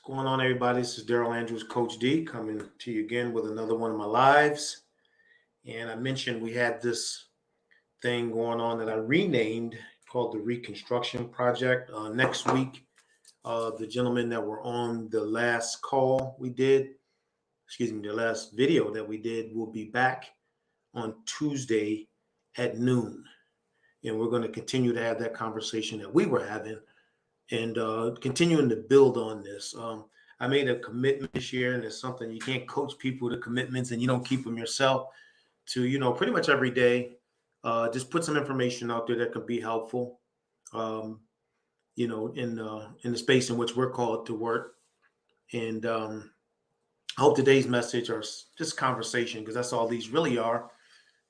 Going on, everybody? This is Daryl Andrews, Coach D, coming to you again with another one of my lives. And I mentioned we had this thing going on that I renamed called the Reconstruction Project. Next week, the gentlemen that were on the last call we did, the last video that we did, will be back on Tuesday at noon. And we're going to continue to have that conversation that we were having and continuing to build on this. I made a commitment this year, and it's something you can't coach people to commitments and you don't keep them yourself to, pretty much every day, just put some information out there that could be helpful, in the space in which we're called to work. And I hope today's message or just conversation, because that's all these really are,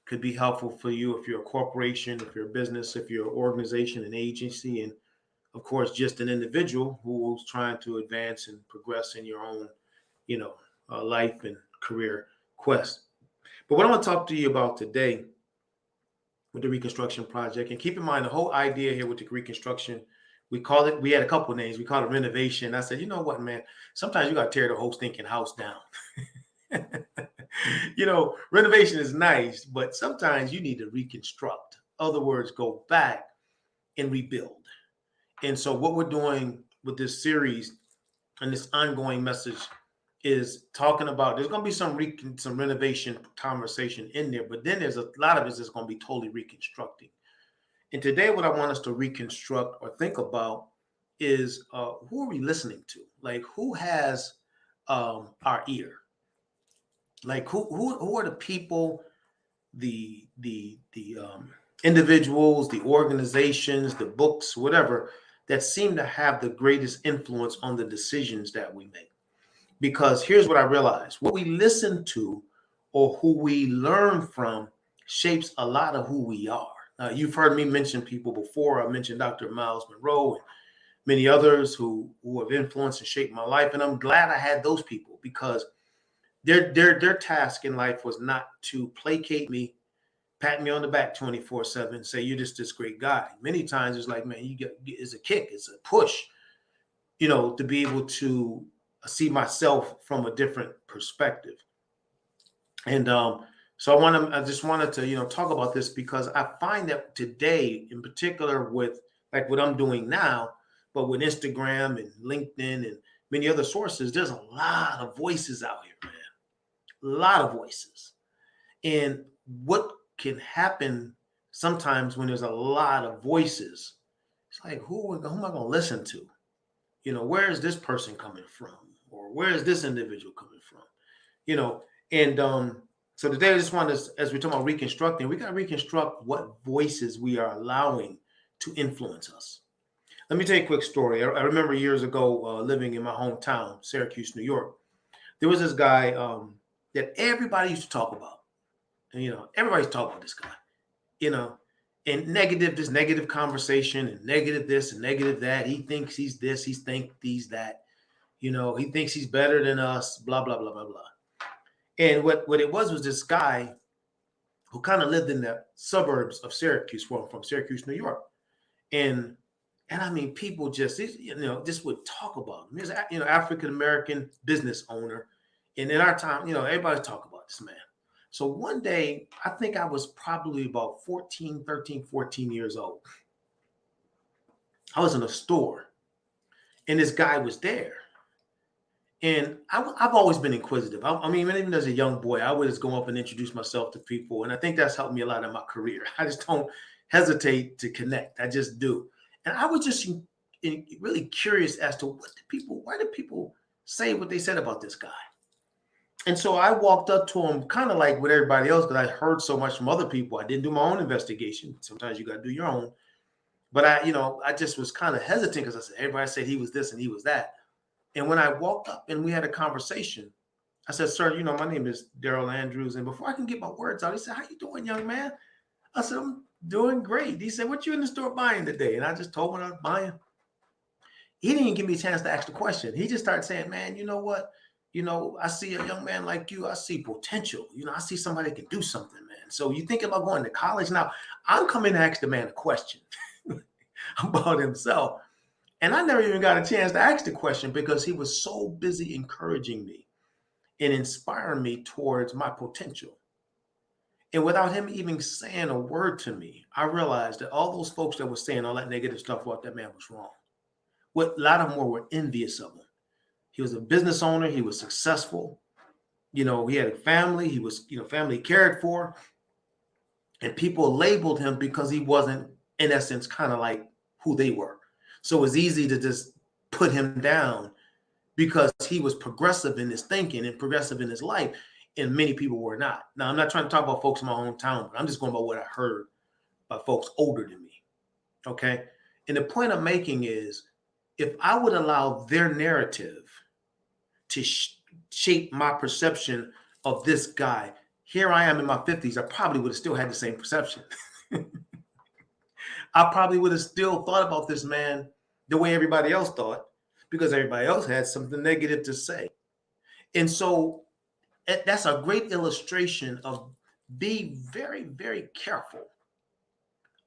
could be helpful for you if you're a corporation, if you're a business, if you're an organization, an agency, and of course, just an individual who's trying to advance and progress in your own, life and career quest. But what I want to talk to you about today with the Reconstruction Project, and keep in mind the whole idea here with the Reconstruction, we had a couple of names. We called it renovation. I said, you know what, man, sometimes you got to tear the whole stinking house down. Renovation is nice, but sometimes you need to reconstruct. Other words, go back and rebuild. And so what we're doing with this series and this ongoing message is talking about, there's going to be some renovation conversation in there, but then there's a lot of it that's going to be totally reconstructing. And today what I want us to reconstruct or think about is who are we listening to? Like, who has our ear? Like, who are the people, the individuals, the organizations, the books, whatever, that seem to have the greatest influence on the decisions that we make? Because here's what I realized: what we listen to or who we learn from shapes a lot of who we are. You've heard me mention people before. I mentioned Dr. Miles Monroe and many others who have influenced and shaped my life. And I'm glad I had those people, because their task in life was not to placate me, pat me on the back 24/7, say you're just this great guy. Many times it's like, man, it's a kick, it's a push, to be able to see myself from a different perspective. And so I just wanted to, talk about this, because I find that today, in particular, with like what I'm doing now, but with Instagram and LinkedIn and many other sources, there's a lot of voices out here, man. A lot of voices. And what can happen sometimes when there's a lot of voices, it's like, who am I going to listen to? Where is this person coming from? Or where is this individual coming from? So today I just want to, as we're talking about reconstructing, we got to reconstruct what voices we are allowing to influence us. Let me tell you a quick story. I remember years ago living in my hometown, Syracuse, New York. There was this guy that everybody used to talk about. And, everybody's talking about this guy, and this negative conversation and negative this and negative that. He thinks he's this, he thinks he's that, he thinks he's better than us, blah, blah, blah, blah, blah. And what it was this guy who kind of lived in the suburbs of Syracuse, from Syracuse, New York. And I mean, people just would talk about him. He's African-American business owner. And in our time, everybody talk about this man. So one day, I think I was probably about 14 years old. I was in a store and this guy was there. And I've always been inquisitive. I mean, even as a young boy, I would just go up and introduce myself to people. And I think that's helped me a lot in my career. I just don't hesitate to connect. I just do. And I was just really curious as to why did people say what they said about this guy? And so I walked up to him kind of like with everybody else, because I heard so much from other people. I didn't do my own investigation. Sometimes you got to do your own. But I just was kind of hesitant, because I said, everybody said he was this and he was that. And when I walked up and we had a conversation, I said, sir, my name is Daryl Andrews. And before I can get my words out, he said, how you doing, young man? I said, I'm doing great. He said, what you in the store buying today? And I just told him what I was buying. He didn't even give me a chance to ask the question. He just started saying, man, you know what? I see a young man like you. I see potential. I see somebody that can do something, man. So you thinking about going to college? Now, I'm coming to ask the man a question about himself. And I never even got a chance to ask the question because he was so busy encouraging me and inspiring me towards my potential. And without him even saying a word to me, I realized that all those folks that were saying all that negative stuff about that man was wrong. What a lot of them were envious of him. He was a business owner. He was successful. He had a family. He was, family cared for. And people labeled him because he wasn't, in essence, kind of like who they were. So it was easy to just put him down because he was progressive in his thinking and progressive in his life. And many people were not. Now, I'm not trying to talk about folks in my hometown, but I'm just going about what I heard by folks older than me. Okay. And the point I'm making is if I would allow their narrative to shape my perception of this guy, here I am in my 50s, I probably would have still had the same perception. I probably would have still thought about this man the way everybody else thought because everybody else had something negative to say. And so that's a great illustration of be very, very careful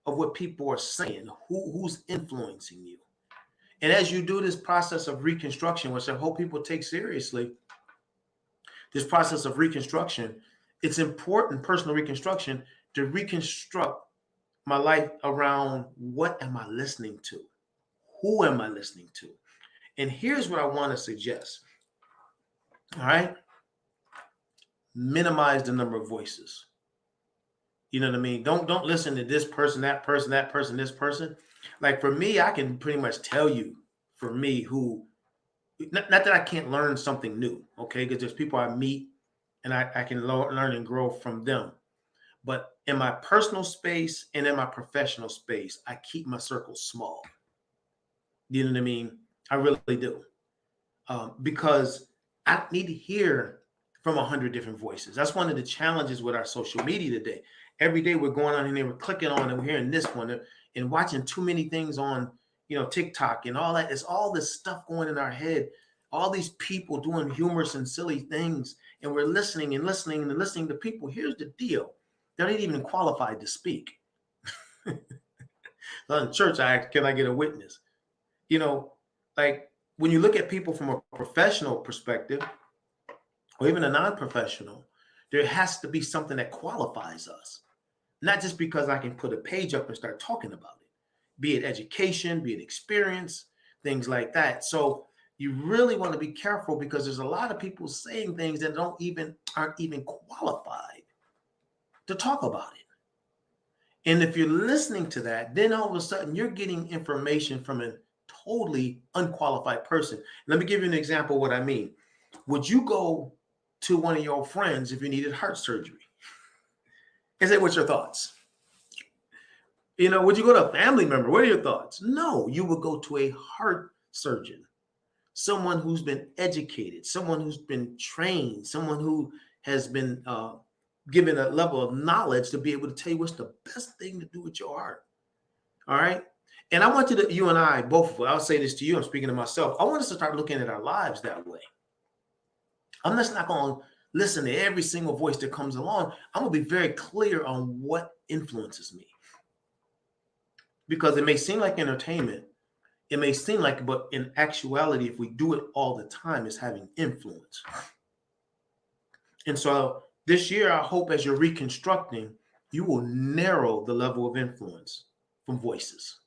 of what people are saying, who's influencing you. And as you do this process of reconstruction, which I hope people take seriously, this process of reconstruction, it's important, personal reconstruction, to reconstruct my life around what am I listening to? Who am I listening to? And here's what I want to suggest. All right. Minimize the number of voices. You know what I mean? Don't listen to this person, that person, that person, this person. Like for me, I can pretty much tell you for me who, not that I can't learn something new, okay? Because there's people I meet and I can learn and grow from them. But in my personal space and in my professional space, I keep my circle small. You know what I mean? I really do. Because I need to hear from 100 different voices. That's one of the challenges with our social media today. Every day we're going on and we're clicking on and we're hearing this one and watching too many things on, TikTok and all that. It's all this stuff going in our head, all these people doing humorous and silly things. And we're listening and listening and listening to people. Here's the deal. They're not even qualified to speak. In church, can I get a witness? Like when you look at people from a professional perspective or even a non-professional, there has to be something that qualifies us. Not just because I can put a page up and start talking about it, be it education, be it experience, things like that. So you really want to be careful because there's a lot of people saying things that aren't even qualified to talk about it. And if you're listening to that, then all of a sudden you're getting information from a totally unqualified person. Let me give you an example of what I mean. Would you go to one of your friends if you needed heart surgery and say, what's your thoughts? Would you go to a family member? What are your thoughts? No, you would go to a heart surgeon, someone who's been educated, someone who's been trained, someone who has been given a level of knowledge to be able to tell you what's the best thing to do with your heart. All right. And I want you and I both, I'll say this to you, I'm speaking to myself. I want us to start looking at our lives that way. I'm just not going to listen to every single voice that comes along. I'm going to be very clear on what influences me. Because it may seem like entertainment. It may seem like, but in actuality, if we do it all the time, it's having influence. And so this year, I hope as you're reconstructing, you will narrow the level of influence from voices.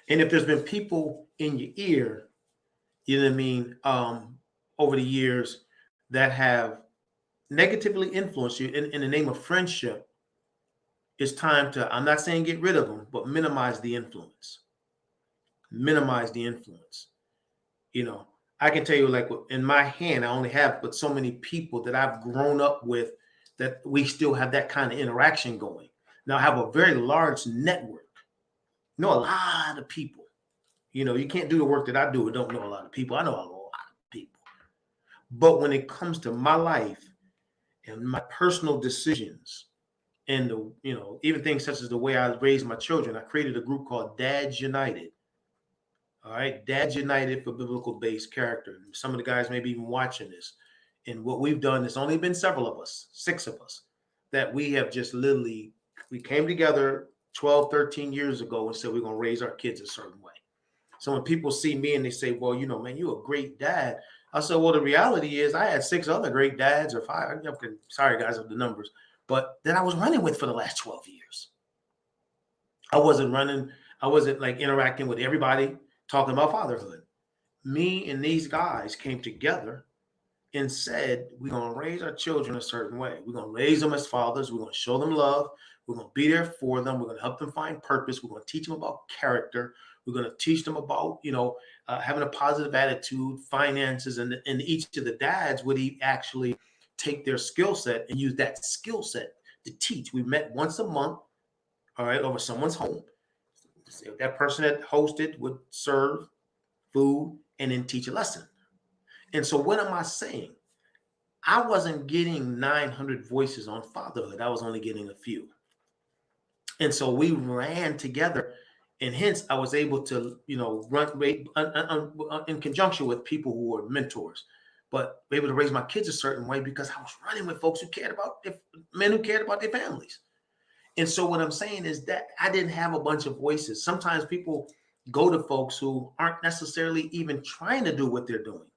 And if there's been people in your ear, you know what I mean, over the years that have negatively influenced you in the name of friendship, it's time to, I'm not saying get rid of them, but minimize the influence. Minimize the influence. I can tell you, like in my hand, I only have but so many people that I've grown up with that we still have that kind of interaction going. Now I have a very large network. Know a lot of people. You can't do the work that I do and don't know a lot of people. I know a lot of people. But when it comes to my life and my personal decisions and even things such as the way I raise my children, I created a group called Dads United. All right, Dads United for Biblical Based Character. Some of the guys may be even watching this. And what we've done, there's only been several of us, 6 of us, that we have just literally, we came together 12, 13 years ago and said we're going to raise our kids a certain way. So when people see me and they say, well, man, you're a great dad. I said, well, the reality is I had 6 other great dads, or 5. Sorry, guys, of the numbers. But that I was running with for the last 12 years. I wasn't running. I wasn't like interacting with everybody talking about fatherhood. Me and these guys came together and said, we're going to raise our children a certain way. We're going to raise them as fathers. We're going to show them love. We're going to be there for them. We're going to help them find purpose. We're going to teach them about character. We're going to teach them about, having a positive attitude, finances, and each of the dads would actually take their skill set and use that skill set to teach. We met once a month, all right, over someone's home. That person that hosted would serve food and then teach a lesson. And so what am I saying? I wasn't getting 900 voices on fatherhood. I was only getting a few. And so we ran together, and hence I was able to, run in conjunction with people who were mentors, but able to raise my kids a certain way because I was running with folks who cared about men who cared about their families. And so what I'm saying is that I didn't have a bunch of voices. Sometimes people go to folks who aren't necessarily even trying to do what they're doing,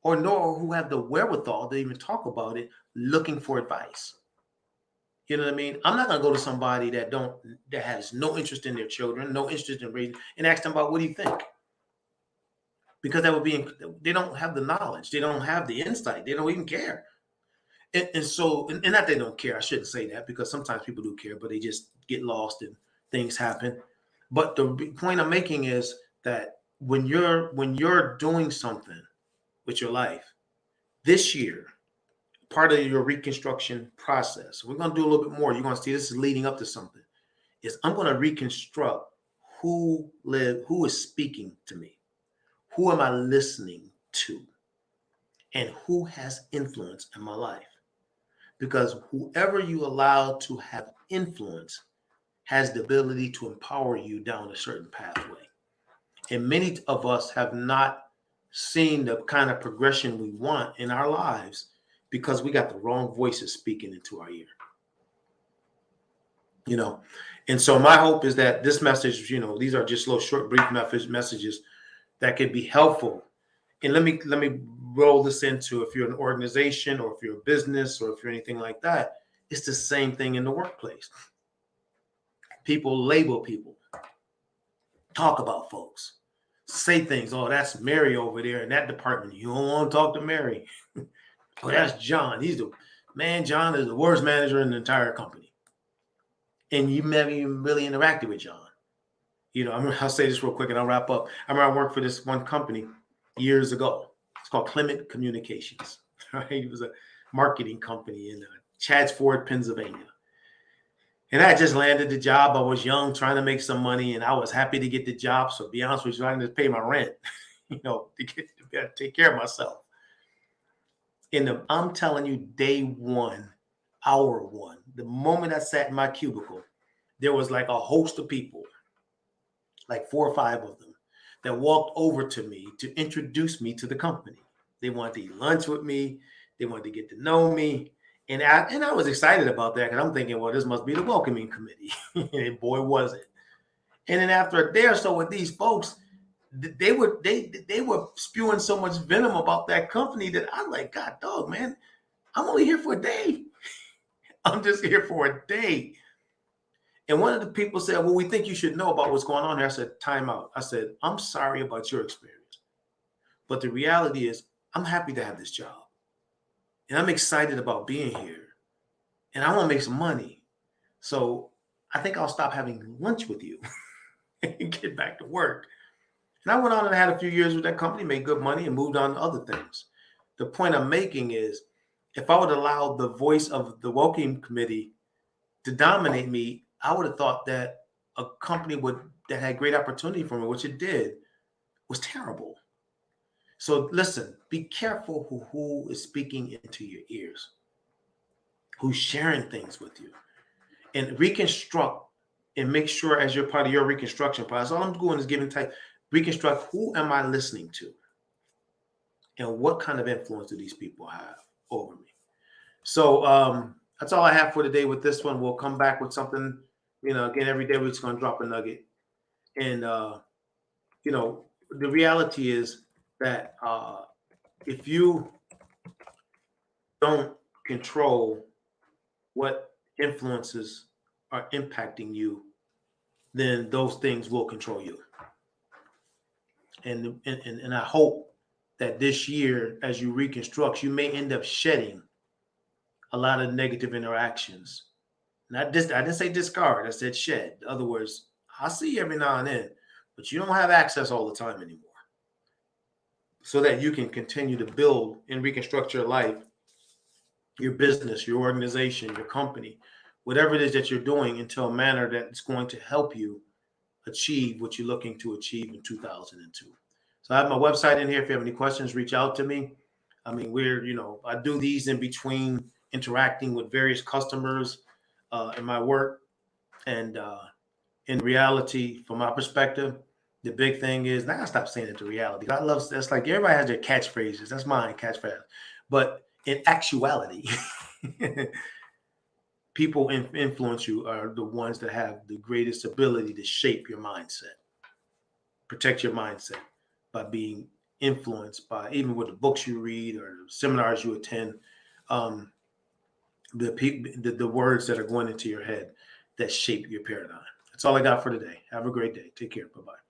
or nor who have the wherewithal to even talk about it, looking for advice. You know what I mean? I'm not gonna go to somebody that has no interest in their children, no interest in raising, and ask them about, what do you think? Because they don't have the knowledge, they don't have the insight, they don't even care. And so, and not they don't care. I shouldn't say that, because sometimes people do care, but they just get lost and things happen. But the point I'm making is that when you're doing something with your life this year, part of your reconstruction process, we're going to do a little bit more. You're going to see this is leading up to something. Is I'm going to reconstruct who is speaking to me, who am I listening to, and who has influence in my life. Because whoever you allow to have influence has the ability to empower you down a certain pathway. And many of us have not seen the kind of progression we want in our lives because we got the wrong voices speaking into our ear. And so my hope is that this message, these are just little short, brief messages that could be helpful. And let me roll this into, if you're an organization, or if you're a business, or if you're anything like that, it's the same thing in the workplace. People label people, talk about folks, say things. Oh, that's Mary over there in that department. You don't want to talk to Mary. Oh, that's John. John is the worst manager in the entire company. And you never even really interacted with John. I'll say this real quick and I'll wrap up. I remember I worked for this one company years ago. It's called Clement Communications. Right? It was a marketing company in Chadsford, Pennsylvania. And I just landed the job. I was young, trying to make some money, and I was happy to get the job. So to be honest with you, I didn't pay my rent, to take care of myself. And I'm telling you, day one, hour one, the moment I sat in my cubicle, there was like a host of people, like 4 or 5 of them, that walked over to me to introduce me to the company. They wanted to eat lunch with me. They wanted to get to know me. And I was excited about that, because I'm thinking, well, this must be the welcoming committee. And boy, was it. And then after a day or so with these folks, they were spewing so much venom about that company that I'm like, God dog, man, I'm only here for a day. I'm just here for a day. And one of the people said, well, we think you should know about what's going on here. I said, time out. I said, I'm sorry about your experience, but the reality is I'm happy to have this job. And I'm excited about being here. And I want to make some money. So I think I'll stop having lunch with you and get back to work. And I went on and had a few years with that company, made good money, and moved on to other things. The point I'm making is, if I would allow the voice of the welcoming committee to dominate me, I would have thought that a company that had great opportunity for me, which it did, was terrible. So listen, be careful who is speaking into your ears, who's sharing things with you, and reconstruct and make sure, as you're part of your reconstruction process, all I'm doing is giving type, reconstruct, who am I listening to? And what kind of influence do these people have over me? So that's all I have for today with this one. We'll come back with something, again, every day we're just going to drop a nugget. And you know, the reality is that if you don't control what influences are impacting you, then those things will control you. And I hope that this year, as you reconstruct, you may end up shedding a lot of negative interactions. Not dis I didn't say discard, I said shed. In other words, I see you every now and then, but you don't have access all the time anymore. So that you can continue to build and reconstruct your life, your business, your organization, your company, whatever it is that you're doing into a manner that's going to help you achieve what you're looking to achieve in 2002. So I have my website in here. If you have any questions, reach out to me. I mean, I do these in between interacting with various customers in my work. And in reality, from my perspective, the big thing is, now I gotta stop saying it to reality. I love that's like everybody has their catchphrases. That's mine, catchphrase. But in actuality, people influence you are the ones that have the greatest ability to shape your mindset, protect your mindset by being influenced by even with the books you read or seminars you attend, um, the words that are going into your head that shape your paradigm. That's all I got for today. Have a great day. Take care. Bye bye.